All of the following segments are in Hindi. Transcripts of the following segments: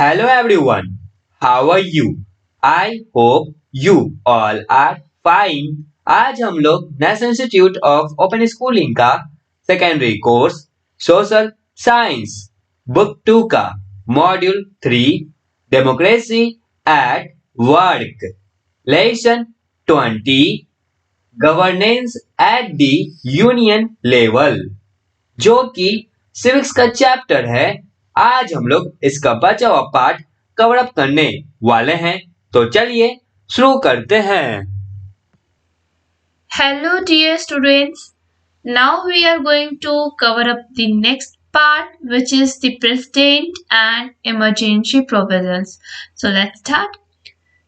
Hello everyone, how are you? I hope you all are fine. आज हम लोग National Institute of Open Schooling का secondary course social science book 2 का module 3 democracy at work lesson 20 governance at the union level जो कि सिविक्स का चैप्टर है। आज हम लोग इसका बचा हुआ पार्ट कवर अप करने वाले हैं, तो चलिए शुरू करते हैं। Hello, dear students. Now we are going to cover up the next part, which is the President and Emergency Provisions. So let's start.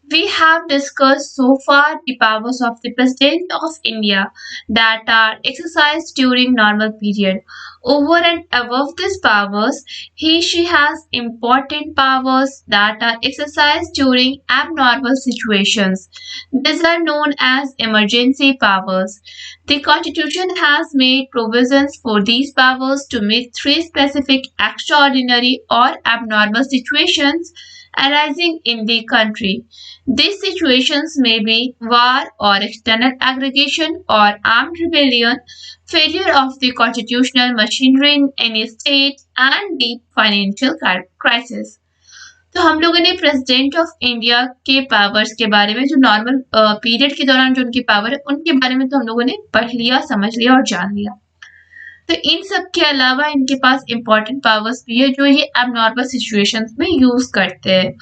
We have discussed so far the powers of the President of India that are exercised during normal period. Over and above these powers, she has important powers that are exercised during abnormal situations. These are known as emergency powers. The Constitution has made provisions for these powers to meet three specific extraordinary or abnormal situations arising in the country. These situations may be war or external aggregation or armed rebellion, failure of the constitutional machinery in any state, and deep financial crisis. तो हम लोगों ने प्रेसिडेंट ऑफ इंडिया के पावर्स के बारे में जो नॉर्मल पीरियड के दौरान जो उनकी पावर है उनके बारे में तो हम लोगों ने पढ़ लिया, समझ लिया और जान लिया। तो इन सब के अलावा इनके पास इम्पोर्टेंट पावर्स भी है जो ये एबनॉर्मल सिचुएशंस में यूज करते हैं,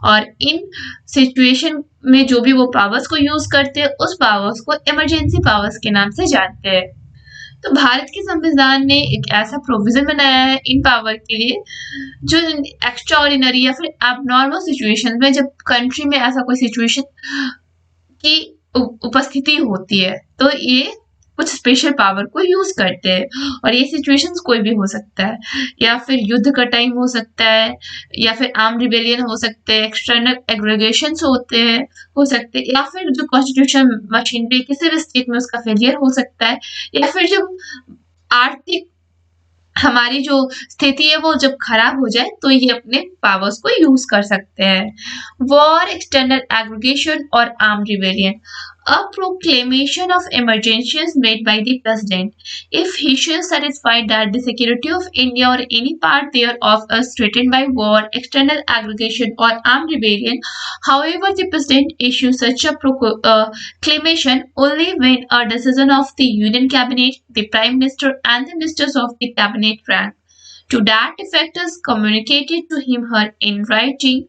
और इन सिचुएशन में जो भी वो पावर्स को यूज करते हैं उस पावर्स को इमरजेंसी पावर्स के नाम से जानते हैं। तो भारत के संविधान ने एक ऐसा प्रोविजन बनाया है इन पावर के लिए जो एक्स्ट्रा ऑर्डिनरी या फिर एबनॉर्मल सिचुएशन में जब कंट्री में ऐसा कोई सिचुएशन की उपस्थिति होती है तो ये कुछ स्पेशल पावर को यूज करते हैं, और ये सिचुएशंस कोई भी हो सकता है, या फिर युद्ध का टाइम हो सकता है, या फिर आर्म रिबेलियन हो सकते हैं, एक्सटर्नल एग्रीगेशंस होते हैं हो सकते हैं, या फिर जो कॉन्स्टिट्यूशन मशीनरी किसी भी स्टेट में उसका फेलियर हो सकता है, या फिर जब आर्थिक हमारी जो स्थिति है वो जब खराब हो जाए तो ये अपने पावर्स को यूज कर सकते हैं। वॉर, एक्सटर्नल एग्रीगेशन और arm rebellion. A proclamation of emergency is made by the president if he is satisfied that the security of India or any part thereof is threatened by war, external aggregation, or armed rebellion. However, the president issues such a proclamation only when a decision of the Union Cabinet, the Prime Minister, and the ministers of the Cabinet rank to that effect is communicated to him her in writing.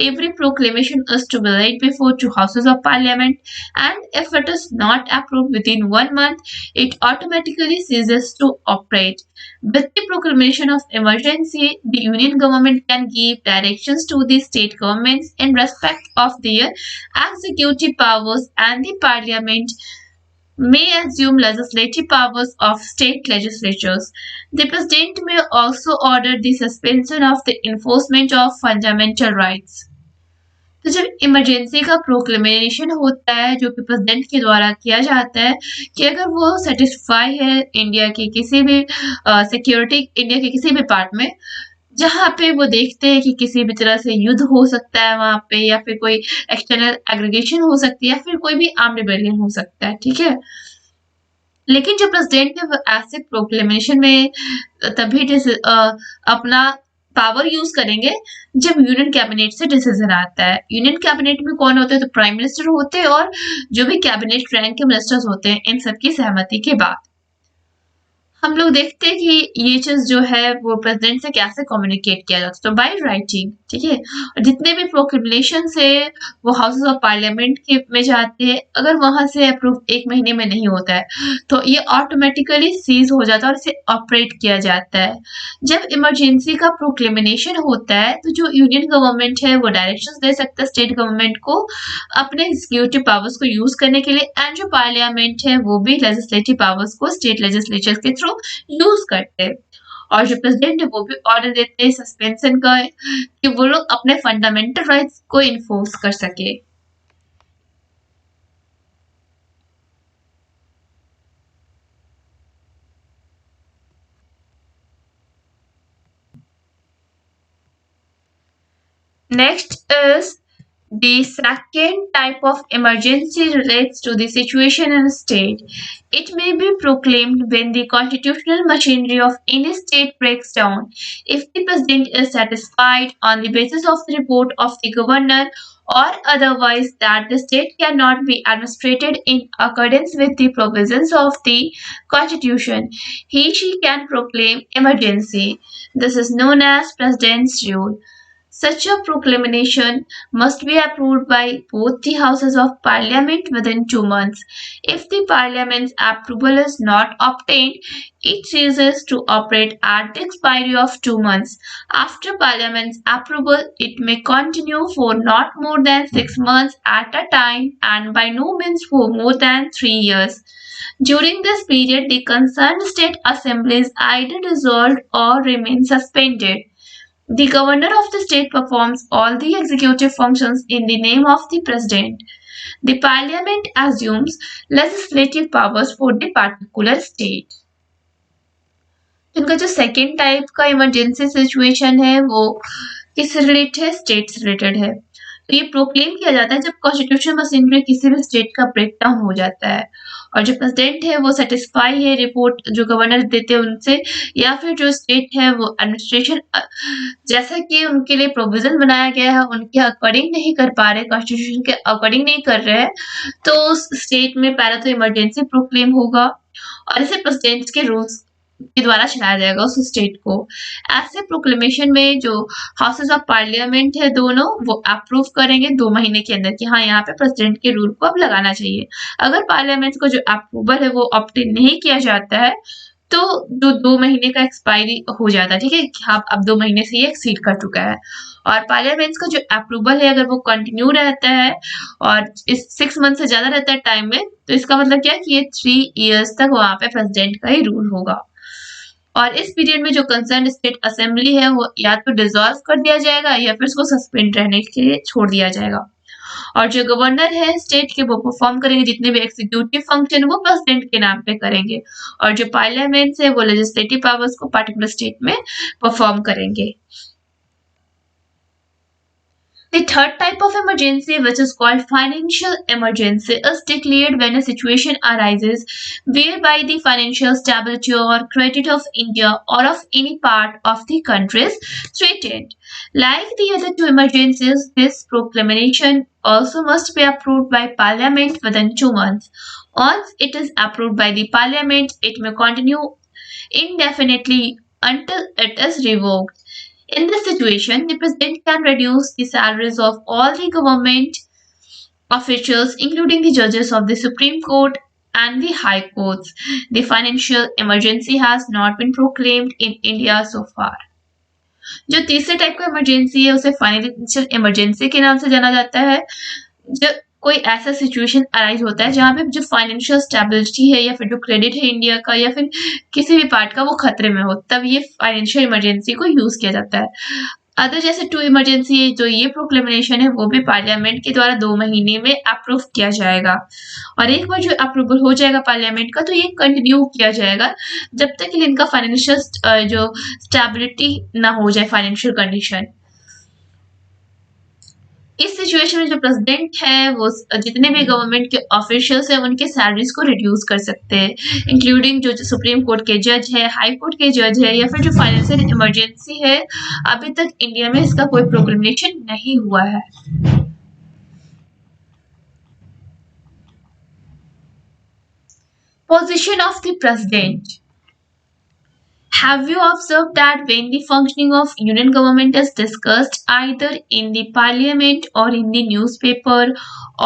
Every proclamation is to be laid before two houses of parliament, and if it is not approved within 1 month, it automatically ceases to operate. With the proclamation of emergency, the union government can give directions to the state governments in respect of their executive powers, and the parliament may assume legislative powers of state legislatures. The President may also order the suspension of the enforcement of fundamental rights. तो जब इमरजेंसी का प्रोक्लेमेशन होता है जो कि प्रेसिडेंट के द्वारा किया जाता है कि अगर वो सेटिस्फाई है इंडिया के किसी भी सिक्योरिटी इंडिया के किसी भी पार्ट में जहाँ पे वो देखते हैं कि किसी भी तरह से युद्ध हो सकता है वहां पे, या फिर कोई एक्सटर्नल एग्रीगेशन हो सकती है, या फिर कोई भी आर्म रिबेलियन हो सकता है, ठीक है। लेकिन जो प्रेसिडेंट ने ऐसे प्रोक्लेमेशन में तभी अपना पावर यूज करेंगे जब यूनियन कैबिनेट से डिसीजन आता है। यूनियन कैबिनेट में कौन होते हैं? तो प्राइम मिनिस्टर होते हैं और जो भी कैबिनेट रैंक के मिनिस्टर्स होते हैं, इन सबकी सहमति के बाद हम लोग देखते हैं कि ये चीज जो है वो प्रेसिडेंट से कैसे कम्युनिकेट किया जाता है, तो बाय राइटिंग, ठीक है। और जितने भी प्रोक्लेमेशन है वो हाउसेस ऑफ पार्लियामेंट के में जाते हैं, अगर वहां से अप्रूव 1 महीने में नहीं होता है तो ये ऑटोमेटिकली सीज हो जाता है और इसे ऑपरेट किया जाता है। जब इमरजेंसी का प्रोक्लेमेशन होता है तो जो यूनियन गवर्नमेंट है वो डायरेक्शंस दे सकता है स्टेट गवर्नमेंट को अपने एग्जीक्यूटिव पावर्स को यूज करने के लिए, एंड जो पार्लियामेंट है वो भी लेजिस्लेटिव पावर्स को स्टेट लेजिस्लेचर के थ्रू यूज करते हैं। और जो प्रेसिडेंट है वो भी ऑर्डर देते हैं सस्पेंशन का कि वो लोग अपने फंडामेंटल राइट्स को इन्फोर्स कर सके। Next is the second type of emergency relates to the situation in a state. It may be proclaimed when the constitutional machinery of any state breaks down. If the president is satisfied on the basis of the report of the governor or otherwise that the state cannot be administered in accordance with the provisions of the constitution, he/she can proclaim emergency. This is known as president's rule. Such a proclamation must be approved by both the houses of parliament within 2 months. If the parliament's approval is not obtained, it ceases to operate at the expiry of 2 months. After parliament's approval, it may continue for not more than 6 months at a time and by no means for more than 3 years. During this period, the concerned state assembly is either dissolved or remains suspended. The governor of the state performs all the executive functions in the name of the president. The parliament assumes legislative powers for the particular state. इनका जो सेकेंड टाइप का इमरजेंसी सिचुएशन है वो किससे रिलेटेड है? स्टेट से रिलेटेड है. तो ये प्रोक्लेम किया जाता है जब कॉन्स्टिट्यूशन मशीनरी किसी भी स्टेट का ब्रेकडाउन हो जाता है और जो प्रेसिडेंट है वो सेटिस्फाई है रिपोर्ट जो गवर्नर देते हैं उनसे, या फिर जो स्टेट है वो एडमिनिस्ट्रेशन जैसा कि उनके लिए प्रोविजन बनाया गया है उनके अकॉर्डिंग नहीं कर पा रहे, कॉन्स्टिट्यूशन के अकॉर्डिंग नहीं कर रहे हैं, तो स्टेट में पहले तो इमरजेंसी प्रोक्लेम होगा और इसे प्रेसिडेंट के रूल्स के द्वारा चलाया जाएगा उस स्टेट को. ऐसे प्रोक्लेमेशन में जो हाउसेस ऑफ पार्लियामेंट है दोनों वो अप्रूव करेंगे 2 महीने के अंदर कि हाँ यहाँ पे प्रेसिडेंट के रूल को अब लगाना चाहिए. अगर पार्लियामेंट को जो अप्रूवल है वो ऑप्टेन नहीं किया जाता है तो जो 2 महीने का एक्सपायरी हो जाता है, ठीक है, हाँ अब 2 महीने से ये एक्सीड कर चुका है. और पार्लियामेंट का जो अप्रूवल है अगर वो कंटिन्यू रहता है और इस 6 मंथ से ज्यादा रहता है टाइम में, तो इसका मतलब क्या है कि ये 3 years तक वहां पे प्रेसिडेंट का ही रूल होगा. और इस पीरियड में जो कंसर्न स्टेट असेंबली है वो या तो डिसॉल्व कर दिया जाएगा या फिर उसको सस्पेंड रहने के लिए छोड़ दिया जाएगा. और जो गवर्नर है स्टेट के वो परफॉर्म करेंगे, जितने भी एग्जीक्यूटिव फंक्शन वो प्रेसिडेंट के नाम पे करेंगे और जो पार्लियामेंट है वो लेजिस्लेटिव पावर्स को पर्टिकुलर स्टेट में परफॉर्म करेंगे. The third type of emergency, which is called financial emergency, is declared when a situation arises whereby the financial stability or credit of India or of any part of the country is threatened. Like the other two emergencies, this proclamation also must be approved by Parliament within 2 months. Once it is approved by the Parliament, it may continue indefinitely until it is revoked. In this situation, the president can reduce the salaries of all the government officials, including the judges of the Supreme Court and the High Courts. The financial emergency has not been proclaimed in India so far. जो तीसरे टाइप का इमरजेंसी है उसे फाइनेंशियल इमरजेंसी के नाम से जाना जाता है. जब कोई ऐसा सिचुएशन अराइज होता है जहाँ पे जो फाइनेंशियल स्टेबिलिटी है या फिर जो क्रेडिट है इंडिया का या फिर किसी भी पार्ट का वो खतरे में हो, तब ये फाइनेंशियल इमरजेंसी को यूज किया जाता है. अदर जैसे टू इमरजेंसी जो ये प्रोक्लेमेशन है वो भी पार्लियामेंट के द्वारा 2 महीने में अप्रूव किया जाएगा और एक बार जो अप्रूवल हो जाएगा पार्लियामेंट का तो ये कंटिन्यू किया जाएगा जब तक कि इनका फाइनेंशियल जो स्टेबिलिटी ना हो जाए फाइनेंशियल कंडीशन. इस सिचुएशन में जो प्रेसिडेंट है वो जितने भी गवर्नमेंट के ऑफिशियल्स हैं उनके सैलरीज को रिड्यूस कर सकते हैं, इंक्लूडिंग जो सुप्रीम कोर्ट के जज है, हाई कोर्ट के जज है या फिर जो फाइनेंशियल इमरजेंसी है. अभी तक इंडिया में इसका कोई प्रोक्लेमेशन नहीं हुआ है. Position of the president. Have you observed that when the functioning of union government is discussed either in the parliament or in the newspaper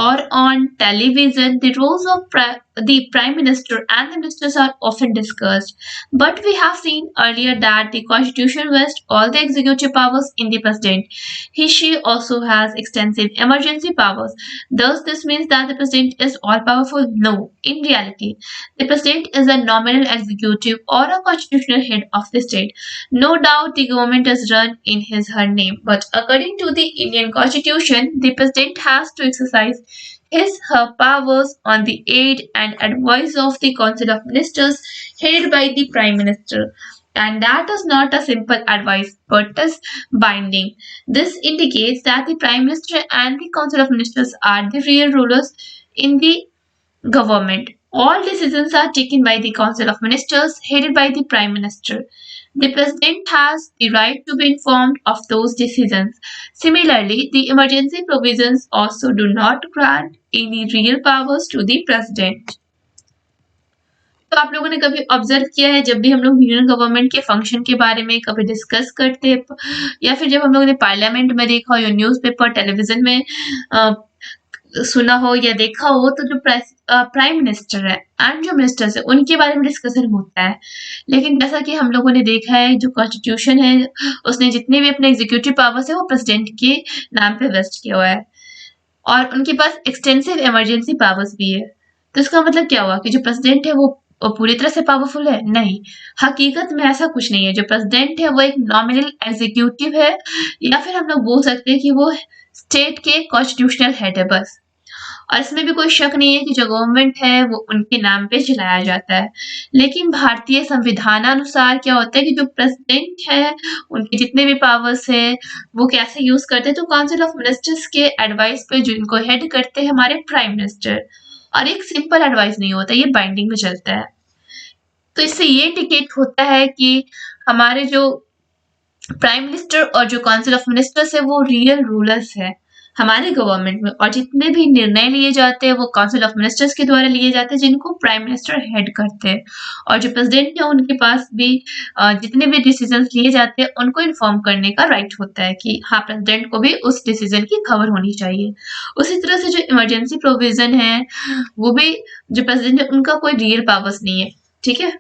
or on television, the roles of the prime minister and the ministers are often discussed. But we have seen earlier that the constitution vests all the executive powers in the president. He/she also has extensive emergency powers. Thus, this means that the president is all powerful. No, in reality, the president is a nominal executive or a constitutional head of the state. No doubt the government is run in his/her name, but according to the Indian constitution, the president has to exercise his/her powers on the aid and advice of the council of ministers headed by the prime minister. And that is not a simple advice but is binding. This indicates that the Prime Minister and the Council of Ministers are the real rulers in the government. All decisions are taken by the Council of Ministers headed by the Prime Minister. The President has the right to be informed of those decisions. Similarly, the emergency provisions also do not grant any real powers to the President. तो आप लोगों ने कभी ऑब्जर्व किया है जब भी हम लोग यूनियन गवर्नमेंट के फंक्शन के बारे में कभी डिस्कस करते हैं या फिर जब हम लोगों ने पार्लियामेंट में देखा हो या न्यूज़पेपर टेलीविजन में सुना हो या देखा हो तो जो प्राइम मिनिस्टर है एंड जो मिनिस्टर्स है उनके बारे में डिस्कशन होता है। लेकिन जैसा कि हम लोगों ने देखा है जो कॉन्स्टिट्यूशन है उसने जितने भी अपने एग्जीक्यूटिव पावर्स है वो प्रेसिडेंट के नाम पे वेस्ट किया हुआ है और उनके पास एक्सटेंसिव इमरजेंसी पावर्स भी है। तो इसका मतलब क्या हुआ कि जो प्रेसिडेंट है वो पूरी तरह से पावरफुल है? नहीं, हकीकत में ऐसा कुछ नहीं है। जो प्रेसिडेंट है वो एक नॉमिनल एग्जीक्यूटिव है या फिर हम लोग बोल सकते हैं कि वो स्टेट के कॉन्स्टिट्यूशनल हेड है बस। और इसमें भी कोई शक नहीं है कि जो गवर्नमेंट है वो उनके नाम पे चलाया जाता है। लेकिन भारतीय संविधानानुसार क्या होता है कि जो प्रेसिडेंट है उनके जितने भी पावर्स है वो कैसे यूज करते हैं तो काउंसिल ऑफ मिनिस्टर्स के एडवाइस पे जिनको हेड करते हैं हमारे प्राइम मिनिस्टर। और एक सिंपल एडवाइस नहीं होता, ये बाइंडिंग में चलता है। तो इससे ये इंडिकेट होता है कि हमारे जो प्राइम मिनिस्टर और जो काउंसिल ऑफ मिनिस्टर्स है वो रियल रूलर्स है हमारे गवर्नमेंट में और जितने भी निर्णय लिए जाते हैं वो काउंसिल ऑफ मिनिस्टर्स के द्वारा लिए जाते हैं जिनको प्राइम मिनिस्टर हेड करते हैं। और जो प्रेसिडेंट है उनके पास भी जितने भी डिसीजंस लिए जाते हैं उनको इन्फॉर्म करने का राइट होता है कि हाँ प्रेसिडेंट को भी उस डिसीजन की खबर होनी चाहिए। उसी तरह से जो इमरजेंसी प्रोविजन है वो भी जो प्रेसिडेंट है उनका कोई रियल पावर्स नहीं है, ठीक है।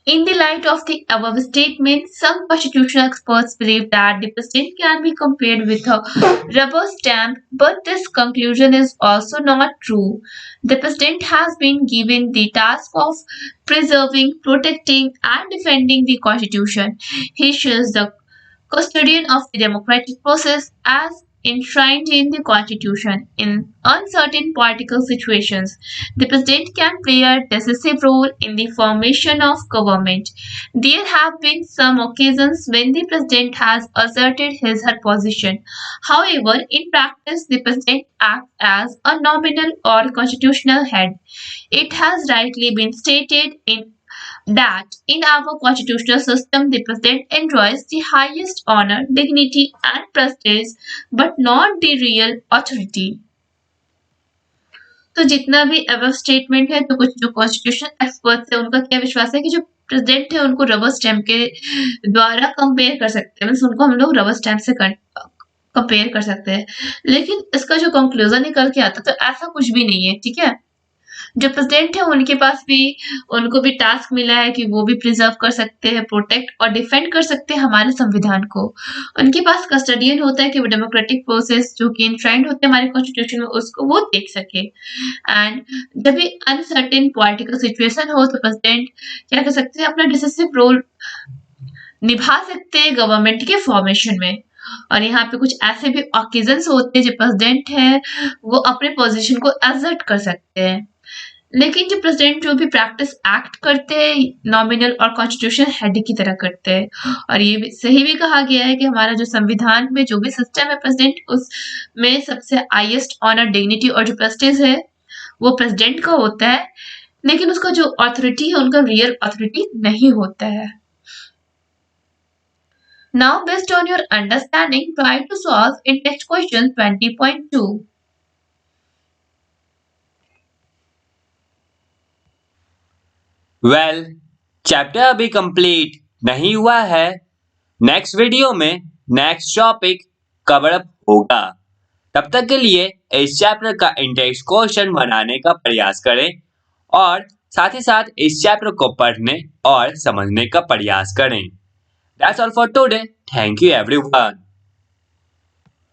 In the light of the above statement, some constitutional experts believe that the president can be compared with a rubber stamp, but this conclusion is also not true. The president has been given the task of preserving, protecting, and defending the constitution. He is the custodian of the democratic process as enshrined in the Constitution. In uncertain political situations, the President can play a decisive role in the formation of government. There have been some occasions when the President has asserted his her position. However, in practice, the President acts as a nominal or constitutional head. It has rightly been stated that in our constitutional system the president enjoys the highest honor, dignity and prestige but not the real authority. तो जितना भी अबव स्टेटमेंट है तो कुछ जो कॉन्स्टिट्यूशन एक्सपर्ट्स है उनका क्या विश्वास है कि जो प्रेसिडेंट है उनको रबर स्टैम्प के द्वारा कंपेयर कर सकते हैं, उनको हम लोग रबर स्टैम्प से कंपेयर कर सकते हैं। लेकिन इसका जो कंक्लूजन निकल के आता तो ऐसा कुछ भी नहीं है, ठीक है। जो प्रेसिडेंट है उनके पास भी उनको भी टास्क मिला है कि वो भी प्रिजर्व कर सकते हैं, प्रोटेक्ट और डिफेंड कर सकते हैं हमारे संविधान को। उनके पास कस्टडियन होता है कि वो डेमोक्रेटिक प्रोसेस जो कि इनश्राइंड होते हैं हमारे कॉन्स्टिट्यूशन में उसको वो देख सके। एंड जब भी अनसर्टेन पॉलिटिकल सिचुएशन हो तो प्रेसिडेंट क्या कर सकते हैं, अपना डिसिसिव रोल निभा सकते हैं गवर्नमेंट के फॉर्मेशन में। और यहाँ पे कुछ ऐसे भी ऑकेजन्स होते हैं जो प्रेसिडेंट है वो अपने पोजीशन को एजर्ट कर सकते हैं। लेकिन जो प्रेसिडेंट जो भी प्रैक्टिस एक्ट करते हैं नॉमिनल और कॉन्स्टिट्यूशन हेड की तरह करते हैं। और ये भी सही भी कहा गया है कि हमारा जो संविधान में जो भी सिस्टम है प्रेसिडेंट उसमें सबसे हाईएस्ट ऑनर, डिग्निटी और जो प्रेस्टीज है वो प्रेसिडेंट का होता है, लेकिन उसका जो अथॉरिटी है उनका रियल अथॉरिटी नहीं होता है। Now based on your understanding, try to solve in text question 20.2. Well chapter अभी कंप्लीट नहीं हुआ है। नेक्स्ट वीडियो में नेक्स्ट टॉपिक कवर अप होगा। तब तक के लिए इस चैप्टर का इंटेक्स्ट क्वेश्चन बनाने का प्रयास करें और साथ ही साथ इस चैप्टर को पढ़ने और समझने का प्रयास करें। That's all for today. Thank you everyone.